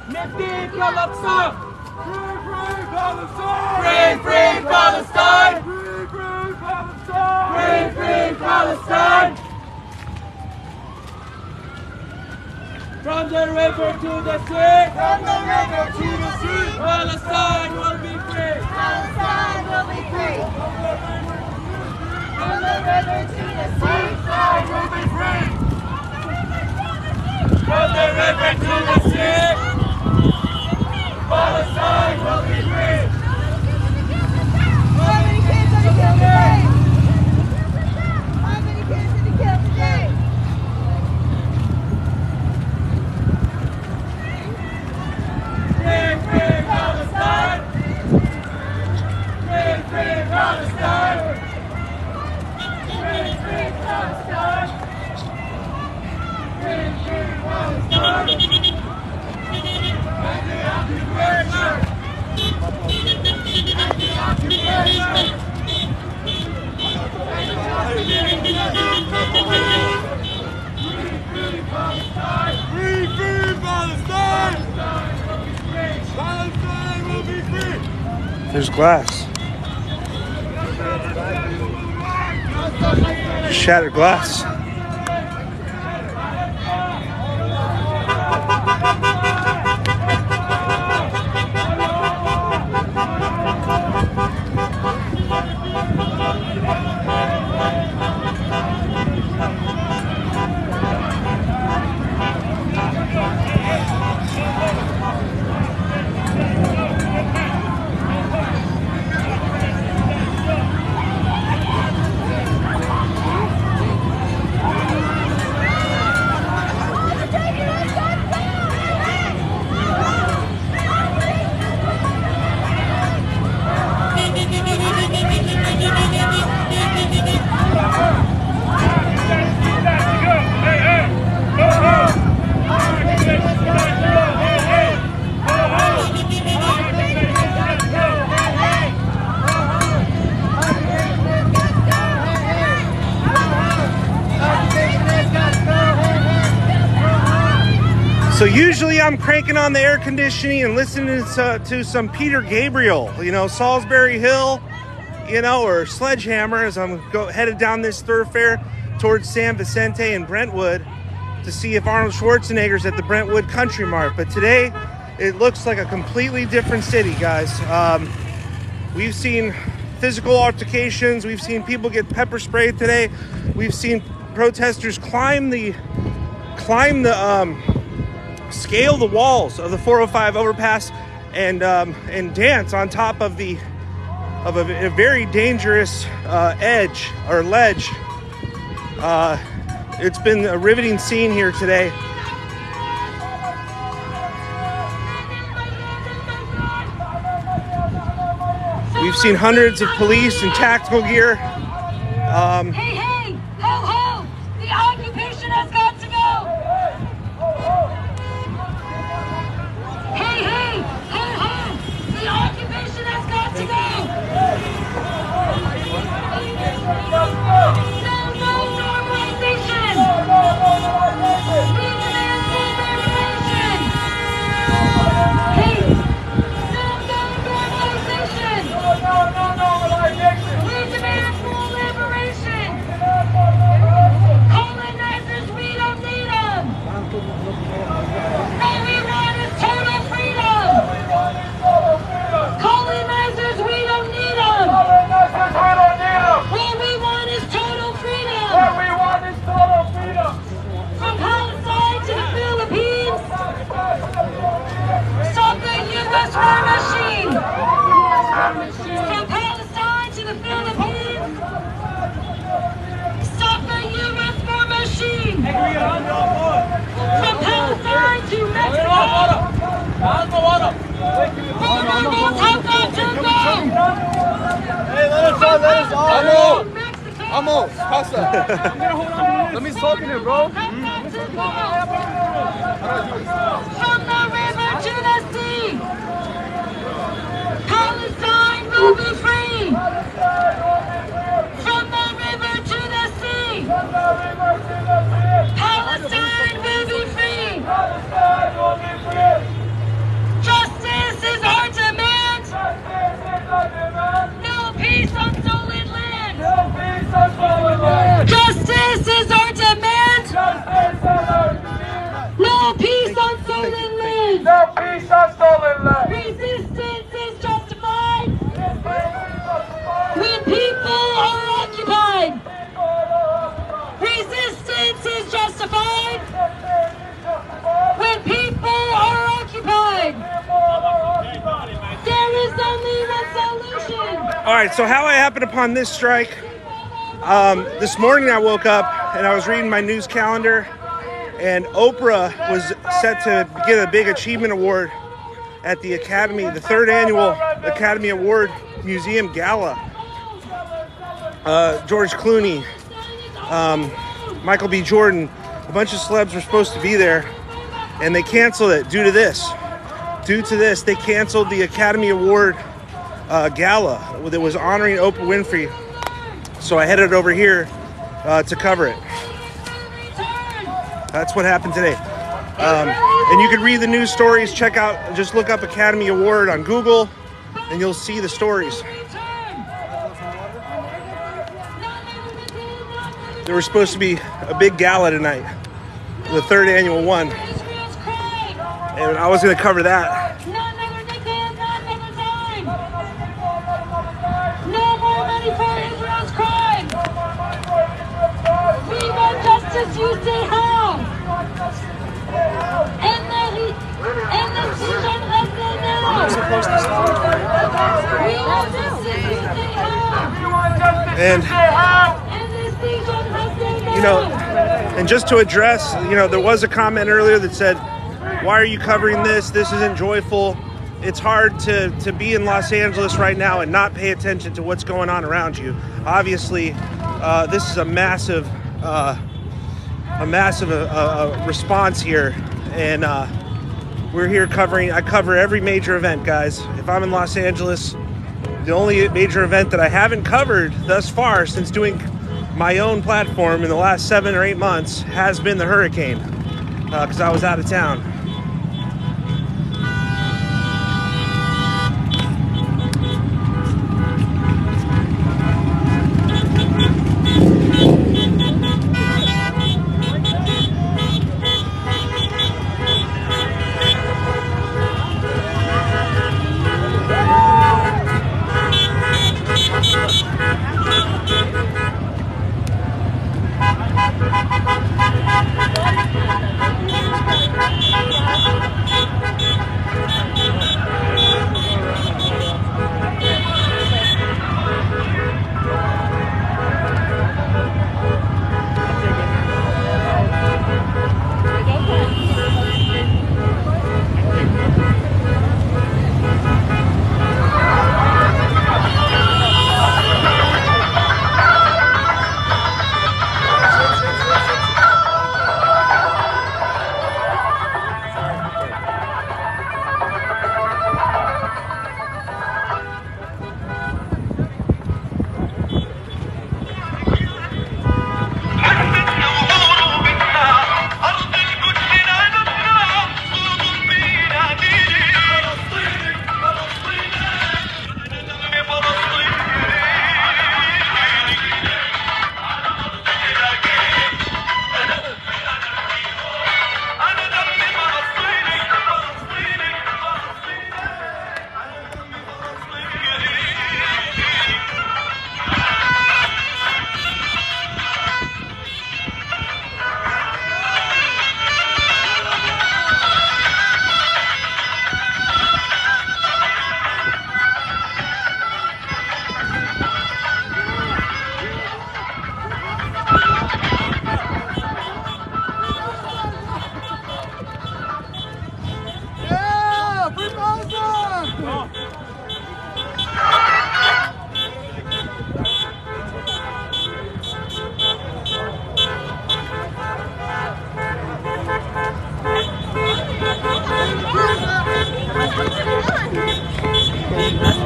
Free Palestine! Free, free Palestine! Free, free Palestine! Free, free Palestine! From the river to the sea! From the river to the sea! Palestine will be free! Palestine will be free! From the river to the sea! Palestine will be free! From the river to the sea! Palestine will be free! How many kids are you killed today? How many kids did you kill today? Free, free Palestine! Free, free Palestine! Free, free Palestine! Free, free Palestine! Anti-occupation! Anti-occupation! Free, free Palestine! Palestine will be free! There's glass. Shattered glass. So usually I'm cranking on the air conditioning and listening to some Peter Gabriel, you know, Salisbury Hill, you know, or Sledgehammer as I'm headed down this thoroughfare towards San Vicente and Brentwood to see if Arnold Schwarzenegger's at the Brentwood Country Mart. But today it looks like a completely different city, guys. We've seen physical altercations. We've seen people get pepper sprayed today. We've seen protesters scale the walls of the 405 overpass and dance on top of a very dangerous edge or ledge. It's been a riveting scene here today. We've seen hundreds of police in tactical gear. Hey, hey! Ho, ho! The occupation has got to go! Hey, hey! Ho, ho! The occupation has got to go! No, no normalization! We demand full liberation! Hey! No, no normalization! We demand full liberation! Colonizers, we don't need them! All we want is total freedom! Colonizers, we don't need them! All we want is total freedom! From Palestine to the Philippines! Stop the U.S. war machine! From Palestine to the Philippines! Stop the U.S. war machine! From Palestine to Mexico! Vulnerables have got to go! Hey, let us From Mexico! Amo, pasa. Let me talk to him, bro. Have got to go! From the river to the sea! Palestine will be free! From the river to the sea! Palestine will be free! All right, so how I happened upon this strike, this morning I woke up and I was reading my news calendar, and Oprah was set to get a big achievement award at the Academy, the 3rd annual Academy Award Museum Gala. George Clooney, Michael B. Jordan, a bunch of celebs were supposed to be there, and they canceled it due to this. Due to this, they canceled the Academy Award Gala that was honoring Oprah Winfrey. So I headed over here to cover it. That's what happened today. And you can read the news stories. Check out, just look up Academy Award on Google, and you'll see the stories. There was supposed to be a big gala tonight, the 3rd annual one, and I was going to cover that. No more money for Israel's crime. We want justice, you say how? And the children of the now. We want justice, you say how? And you know, and just to address, you know, there was a comment earlier that said, why are you covering this? This isn't joyful. It's hard to be in Los Angeles right now and not pay attention to what's going on around you. Obviously, this is a massive response here, and we're here covering. I cover every major event, guys. If I'm in Los Angeles, the only major event that I haven't covered thus far since doing my own platform in the last 7 or 8 months has been the hurricane, because I was out of town.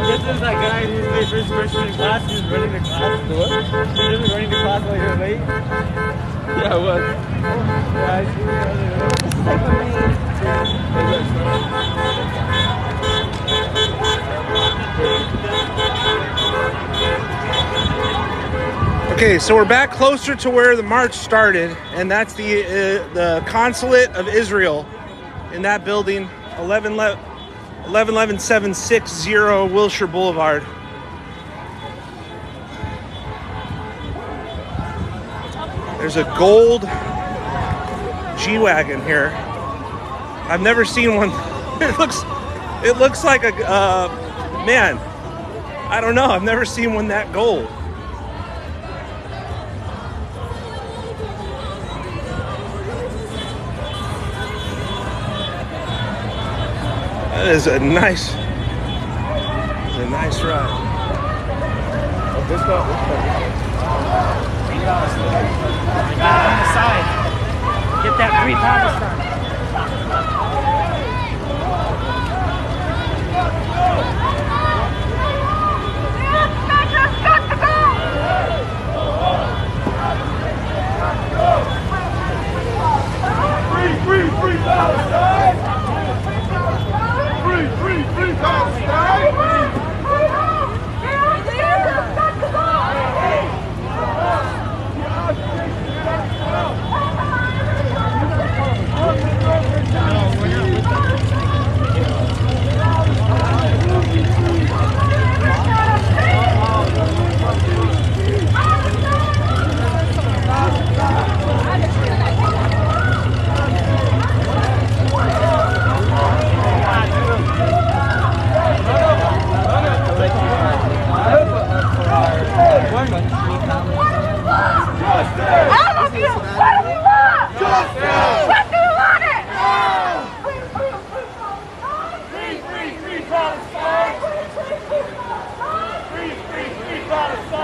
This is that guy who's the first person in class who's running the class. What? He was running the class while you were late? Yeah, I was. Yeah, I see you earlier. This is like for me. Okay, so we're back closer to where the march started, and that's the consulate of Israel in that building, 11-11-760 Wilshire Boulevard. There's a gold G-Wagon here. I've never seen one. It looks like a man. I don't know. I've never seen one that gold. That is a nice ride. This guy. On the side. Get that Pre-Palestine. Free Palestine! Free Palestine! All of you, what do we want? Justice! What do you want it? Free Palestine! Free Palestine!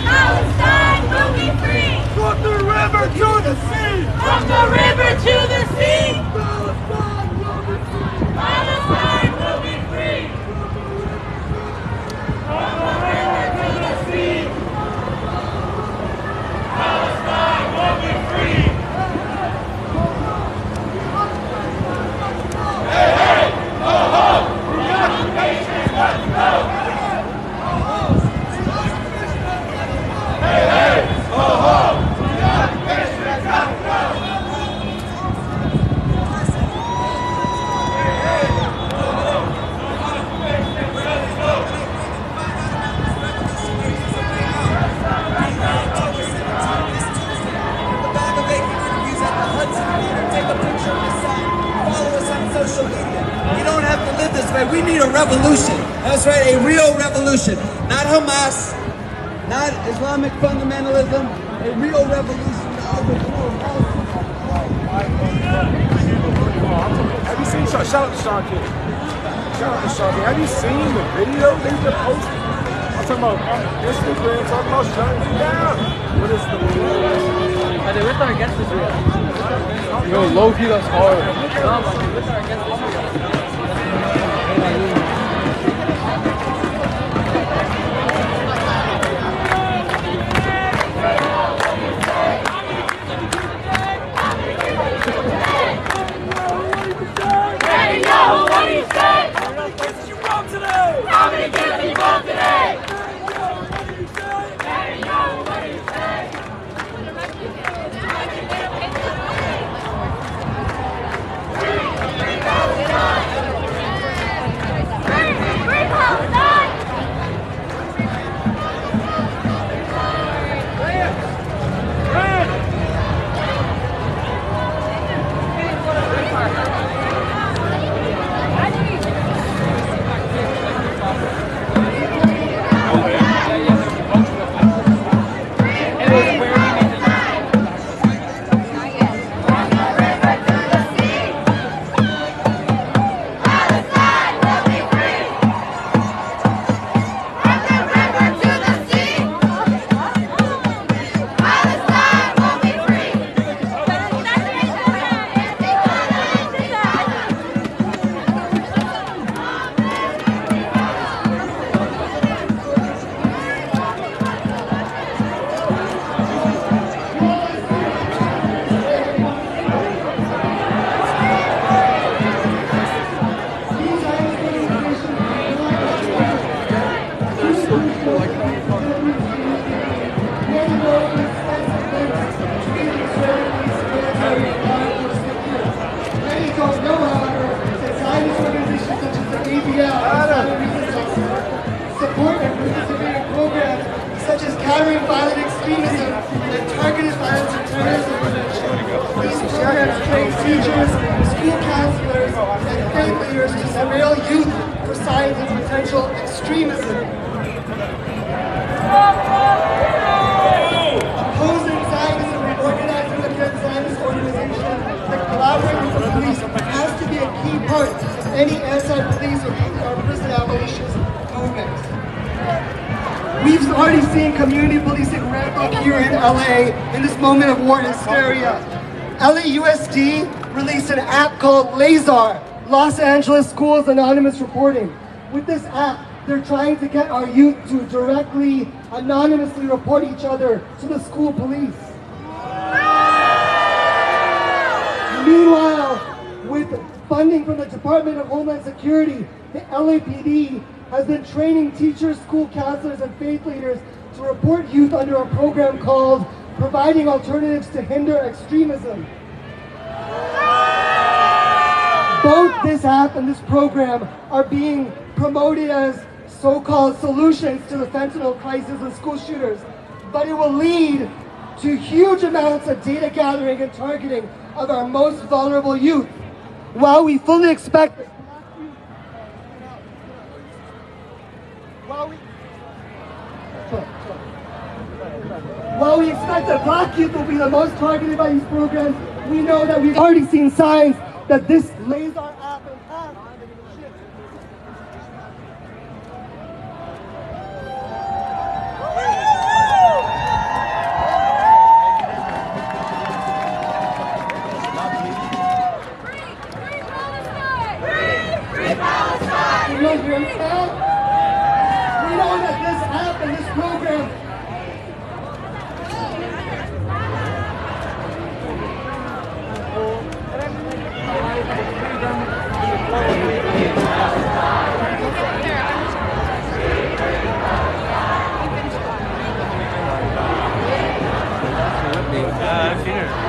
Palestine will be free! From the river to the sea! From the river to the sea! Palestine will be free! From the river to the sea! Palestine will be free! Hey, hey! Ho, ho! The occupation got to go! Hey, hey! Ho, ho! The occupation has got to go! You don't have to live this way. We need a revolution. That's right, a real revolution. Not Hamas, not Islamic fundamentalism, a real revolution. Have you seen, shout out to Sean King. Shout out to Sean King. Have you seen the video they just posted? I'm talking about Instagram, talking about shutting it down. What is the Are they with or against Israel? Yo, low-key, that's hard. No, but they with or against Israel? Hey, yo, what do you say? How many cases you wrote today? How many cases you wrote today? Hey, yo, what do you say? Free Palestine! law enforcement here. Many don't know, however, that Zionist organizations such as the ADL and Zion Resistance support and participate in programs such as countering violent extremism and targeted violence and terrorism prevention. These programs train teachers, school counselors, and faith leaders to surveil youth for signs of potential extremism. Opposing Zionism and organizing against Zionist organizations that collaborate with the police has to be a key part of any anti-police or prison abolitionist movement. We've already seen community policing ramp up here in LA in this moment of war hysteria. LAUSD released an app called LASAR, Los Angeles Schools Anonymous Reporting. With this app, they're trying to get our youth to directly, anonymously report each other to the school police. Meanwhile, with funding from the Department of Homeland Security, the LAPD has been training teachers, school counselors, and faith leaders to report youth under a program called Providing Alternatives to Hinder Extremism. Both this app and this program are being promoted as so-called solutions to the fentanyl crisis and school shooters, but it will lead to huge amounts of data gathering and targeting of our most vulnerable youth. While we fully expect that While we expect that black youth will be the most targeted by these programs, we know that we've already seen signs that this lays our app and path. Free Palestine! We know that this app and this program I've seen her.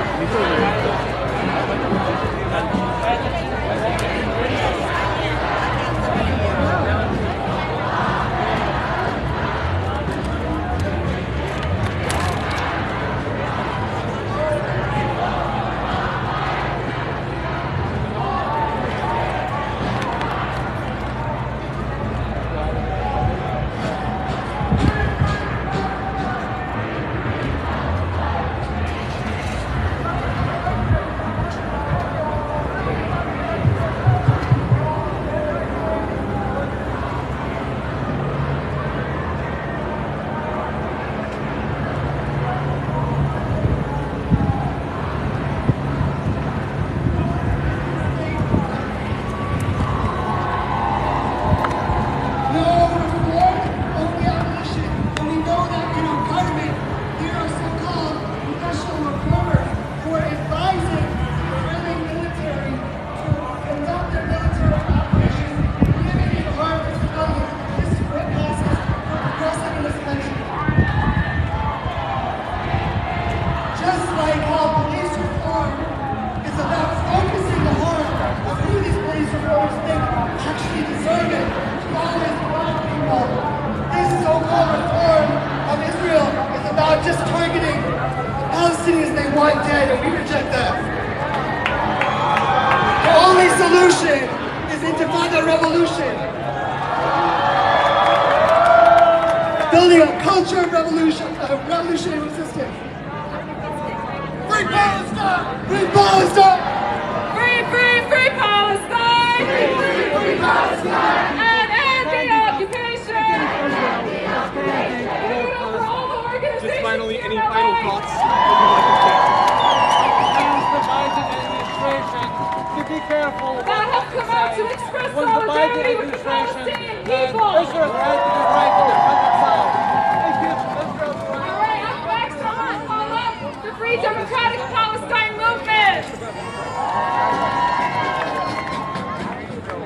just targeting Palestinians they want dead, and we reject that. The only solution is intifada revolution. Building a culture of revolution, revolutionary resistance. Free Palestine! Free Palestine! Free, free, free Palestine! Free, free, free Palestine! And end the occupation! Just finally, any final thoughts? The Biden administration to be careful That have come out to express when the Biden solidarity with the administration Palestinian people! Israel has to be right to defend itself. It gives Israel's right. All right, up next, call up the Free Democratic Palestine Movement!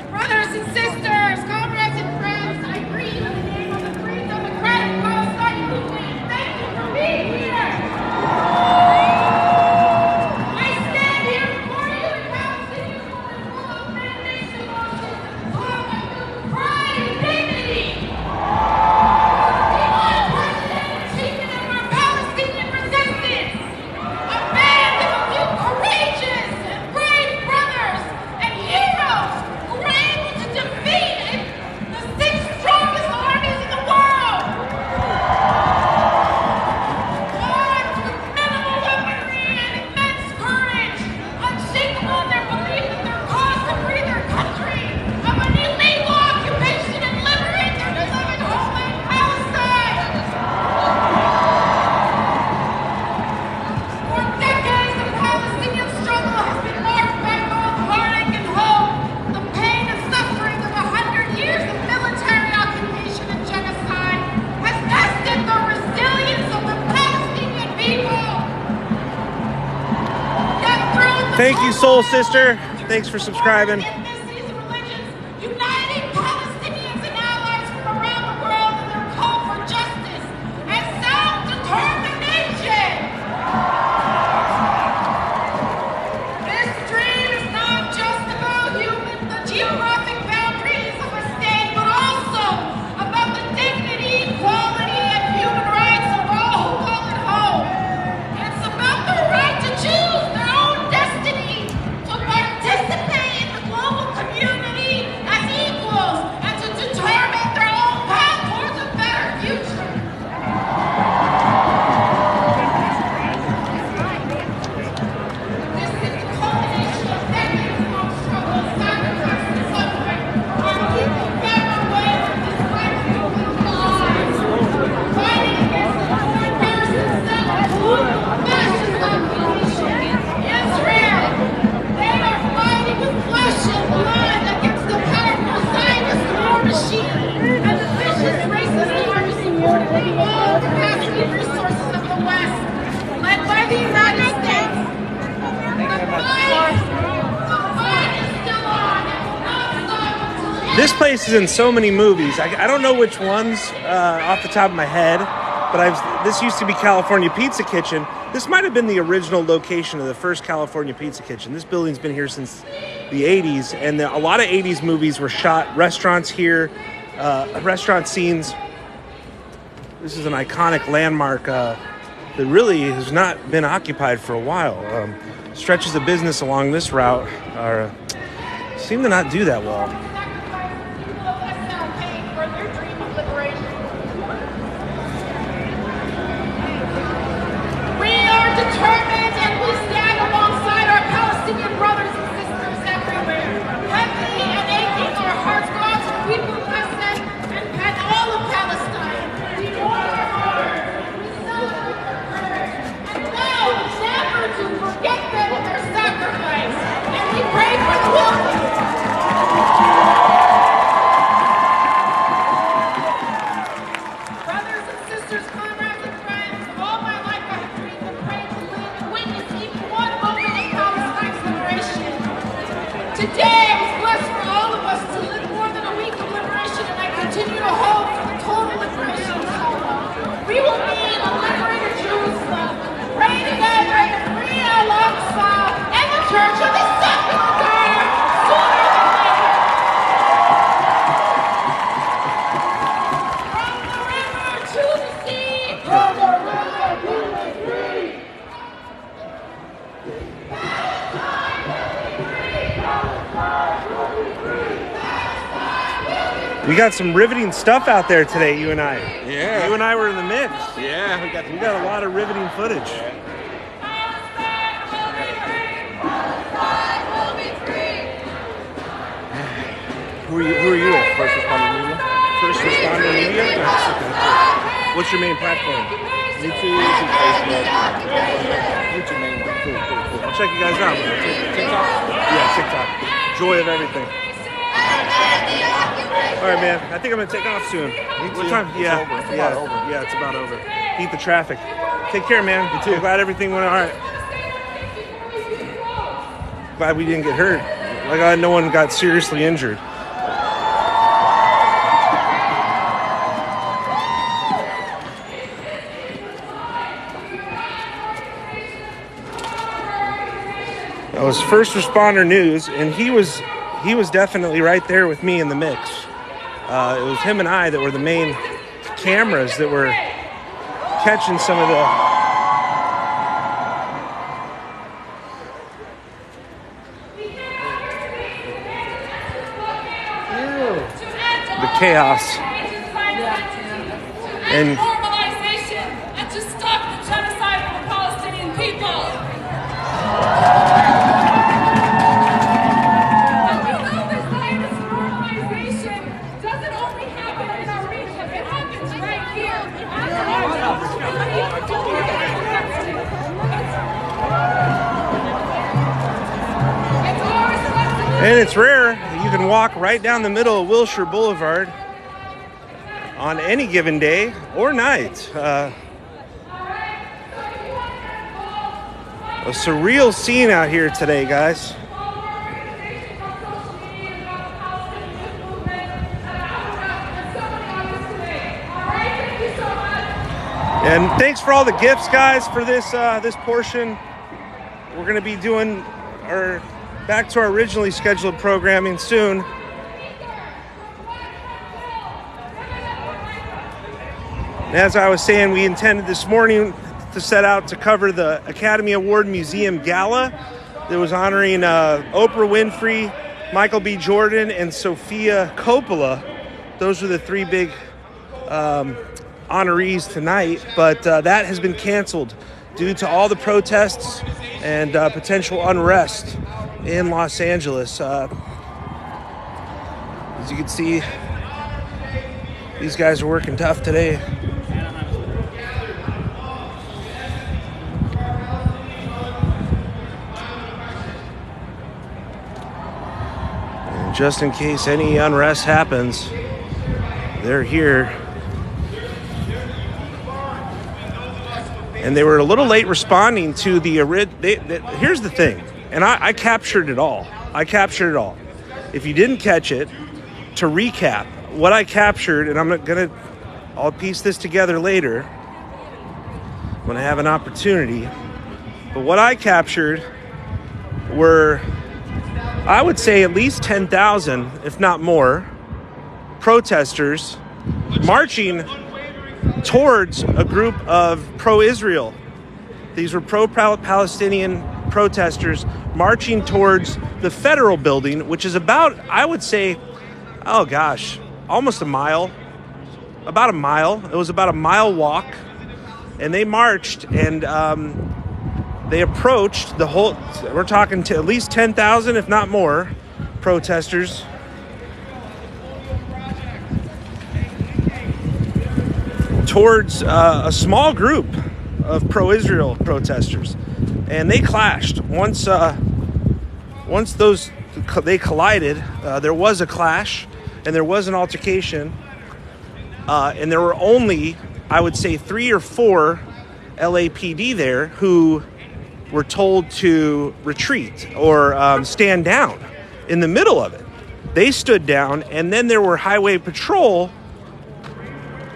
Brothers and sisters, Thank you, Soul Sister. Thanks for subscribing. Uniting Palestinians and allies from around the world in their call for justice and self-determination. This dream is not just about the geographic boundaries of a state, but also about the dignity, equality, and human rights of all who call it home. It's about the right to choose their own destiny, to participate in the global community as equals, and to determine their own path towards a better future. This is the culmination of decades-long struggle, sacrifice, and suffering. Our people found our way from this life to political lives, fighting against the foreigners and self-rule fascist occupation. Israel, they are fighting with flesh and blood against the powerful Zionist war machine and the vicious racist army supported with all the capacity and resources of the West, led by the United States. The fight is still on and will not stop until it This place is in so many movies. I don't know which ones off the top of my head, but this used to be California Pizza Kitchen. This might have been the original location of the first California Pizza Kitchen. This building's been here since the 80s, and a lot of 80s movies were shot. Restaurants here, restaurant scenes. This is an iconic landmark that really has not been occupied for a while. Stretches of business along this route seem to not do that well. for their dream of liberation. We are determined and we stand alongside our Palestinian brothers and sisters everywhere. Heavy and aching our hearts go out to the people of Gaza and all of Palestine. We mourn our hearts, we celebrate their courage, and vow never to forget them and their sacrifice. And we pray for the will. Brothers and sisters, comrades and friends, all my life I have dreamed and prayed to live and witness even one moment of Palestine's liberation. Today I was blessed for all of us to live more than a week of liberation, and I continue to hope for the total liberation of Israel. We will be in a liberated Jerusalem, pray together in the free Al-Aqsa and the Church of the Secular God sooner than later. From the river to the sea, from the river to the sea. Palestine will be free. Palestine will be free. Palestine will be free. We got some riveting stuff out there today, you and I. Yeah. You and I were in the mix. Yeah. We got a lot of riveting footage. Palestine will be free. Palestine will be free. Who are you with? First Responder Media? First Responder Media? Yes, okay. What's your main platform? YouTube, Facebook. YouTube main one. Cool. I'll check you guys out. TikTok? Yeah, TikTok. Joy of everything. All right, man. I think I'm gonna take off soon. What too. time? It's Yeah, over. It's yeah, about over. yeah. It's about over. Beat the traffic. Take care, man. You too. Glad everything went all right. Glad we didn't get hurt. Like no one got seriously injured. That was First Responder News, and he was definitely right there with me in the mix. It was him and I that were the main cameras that were catching some of the chaos. And normalization and to stop the genocide of the Palestinian people. And we know this Zionist normalization doesn't only happen in our region, it happens right here. It's our responsibility. And it's rare. You can walk right down the middle of Wilshire Boulevard on any given day or night. A surreal scene out here today, guys. And thanks for all the gifts, guys, for this this portion. We're going to be doing our back to our originally scheduled programming soon. And as I was saying, we intended this morning to set out to cover the Academy Award Museum Gala that was honoring Oprah Winfrey, Michael B. Jordan, and Sofia Coppola. Those are the three big honorees tonight, but that has been canceled due to all the protests and potential unrest in Los Angeles. As you can see, these guys are working tough today. And just in case any unrest happens, they're here. And they were a little late responding to the here's the thing, and I captured it all. If you didn't catch it, to recap what I captured, and I'll piece this together later when I have an opportunity. But what I captured were, I would say, at least 10,000, if not more, protesters marching towards a group of pro-Israel. These were pro-Palestinian protesters marching towards the federal building, which is about, I would say, almost a mile. About a mile. It was about a mile walk. And they marched and they approached the whole, we're talking to at least 10,000, if not more, protesters. Towards a small group of pro-Israel protesters, and they clashed. Once they collided, there was a clash, and there was an altercation, and there were only, I would say, 3 or 4 LAPD there who were told to retreat or stand down in the middle of it. They stood down, and then there were highway patrol.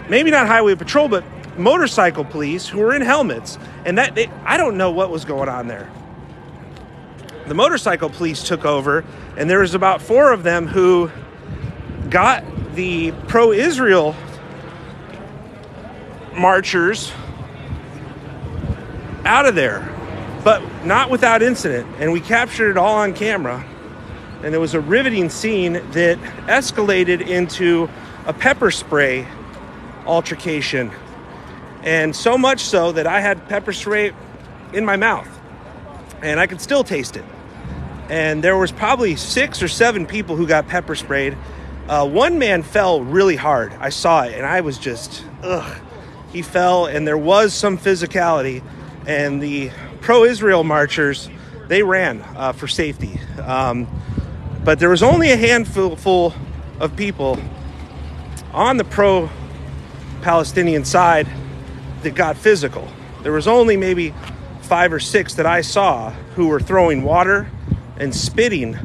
Maybe not highway patrol, but motorcycle police who were in helmets. And I don't know what was going on there. The motorcycle police took over, and there was about 4 of them who got the pro-Israel marchers out of there, but not without incident. And we captured it all on camera. And it was a riveting scene that escalated into a pepper spray altercation, and so much so that I had pepper spray in my mouth and I could still taste it. And there was probably 6 or 7 people who got pepper sprayed. One man fell really hard. I saw it and I was just he fell, and there was some physicality, and the pro-Israel marchers, they ran for safety, but there was only a handful of people on the pro-Palestinian side that got physical. There was only maybe 5 or 6 that I saw who were throwing water and spitting,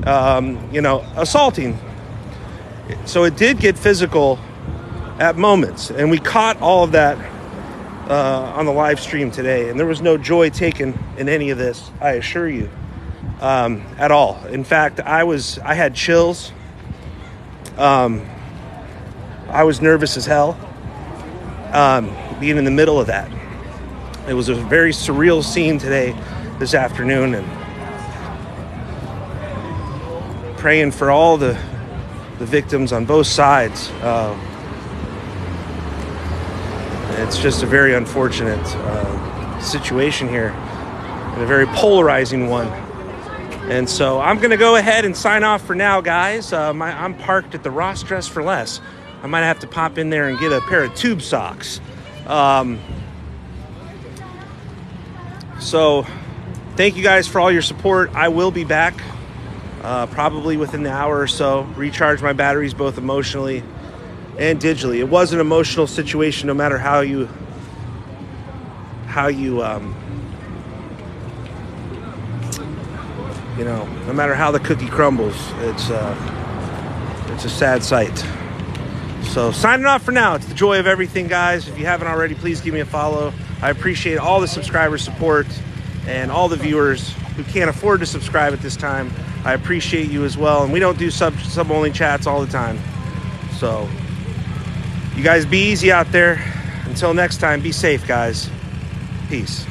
assaulting. So it did get physical at moments, and we caught all of that on the live stream today, and there was no joy taken in any of this, I assure you, at all. In fact, I had chills. I was nervous as hell, being in the middle of that. It was a very surreal scene today, this afternoon, and praying for all the victims on both sides. It's just a very unfortunate situation here, and a very polarizing one. And so I'm going to go ahead and sign off for now, guys. I'm parked at the Ross Dress for Less. I might have to pop in there and get a pair of tube socks. So thank you guys for all your support. I will be back probably within the hour or so, recharge my batteries both emotionally and digitally. It was an emotional situation, no matter how you You know, no matter how the cookie crumbles, it's a sad sight. So signing off for now. It's the joy of everything, guys. If you haven't already, please give me a follow. I appreciate all the subscriber support and all the viewers who can't afford to subscribe at this time. I appreciate you as well. And we don't do sub-only chats all the time. So you guys be easy out there. Until next time, be safe, guys. Peace.